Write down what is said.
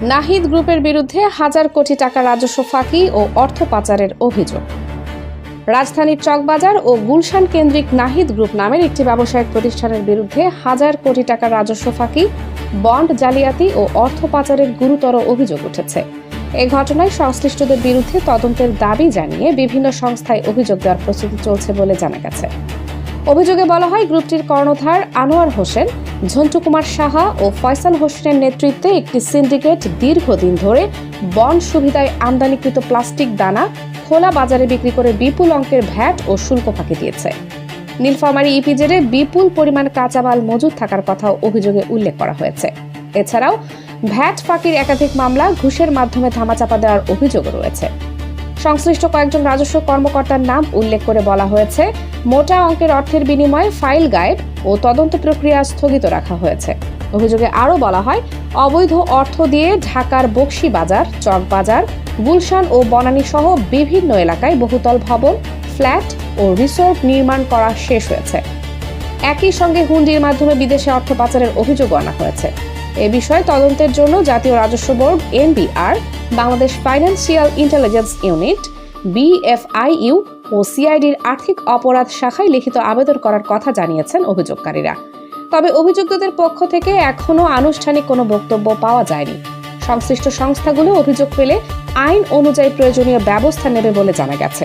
নাহিদ গ্রুপের বিরুদ্ধে হাজার কোটি টাকা রাজস্ব ফাঁকি ও অর্থ পাচারের অভিযোগ। রাজধানীর চকবাজার ও গুলশান কেন্দ্রিক নাহিদ গ্রুপ নামের একটি ব্যবসায়িক প্রতিষ্ঠানের বিরুদ্ধে হাজার কোটি টাকা রাজস্ব ফাঁকি, বন্ড জালিয়াতি ও অর্থ পাচারের গুরুতর অভিযোগ উঠেছে। এই ঘটনায় সংশ্লিষ্টদের বিরুদ্ধে তদন্তের দাবি জানিয়ে বিভিন্ন সংস্থায় অভিযোগ দেওয়ার প্রস্তুতি চলছে বলে জানা গেছে। অভিযোগে বলা হয়, গ্রুপটির কর্ণধার আনোয়ার হোসেন, ঝন্টু কুমার সাহা ও ফয়সাল হোসেনের নেতৃত্বে একটি সিন্ডিকেট দীর্ঘদিন ধরে বন্ড সুবিধায় আমদানিকৃত প্লাস্টিক দানা খোলা বাজারে বিক্রি করে বিপুল অঙ্কের ভ্যাট ও শুল্ক ফাঁকি দিয়েছে। নীলফামারী ইপিজেডে বিপুল পরিমাণ কাঁচা মাল মজুদ থাকার কথাও অভিযোগে উল্লেখ করা হয়েছে। এছাড়াও ভ্যাট ফাঁকির একাধিক মামলা ঘুষের মাধ্যমে ধামাচাপা দেওয়ার অভিযোগও রয়েছে। সংশ্লিষ্ট কয়েকজন রাজস্ব কর্মকর্তার নাম উল্লেখ করে বলা হয়েছে, মোটা অঙ্কের অর্থের বিনিময়ে ফাইল গায়েব ও তদন্ত প্রক্রিয়া স্থগিত রাখা হয়েছে। অভিযোগে আরও বলা হয়, অবৈধ অর্থ দিয়ে ঢাকার বকশীবাজার, চকবাজার, গুলশান ও বনানী সহ বিভিন্ন এলাকায় বহুতল ভবন, ফ্ল্যাট ও রিসোর্ট নির্মাণ করা শেষ হয়েছে। একই সঙ্গে হুন্ডির মাধ্যমে বিদেশে অর্থ পাচারের অভিযোগও আনা হয়েছে। এ বিষয়ে তদন্তের জন্য জাতীয় রাজস্ব board, NBR, Bangladesh financial intelligence unit, BFIU ও সিআইডির আর্থিক অপরাধ শাখায় লিখিত আবেদন করার কথা জানিয়েছেন অভিযোগকারীরা। তবে অভিযুক্তদের পক্ষ থেকে এখনও আনুষ্ঠানিক কোনো বক্তব্য পাওয়া যায়নি। সংশ্লিষ্ট সংস্থাগুলো অভিযোগ পেলে আইন অনুযায়ী প্রয়োজনীয় ব্যবস্থা নেবে বলে জানা গেছে।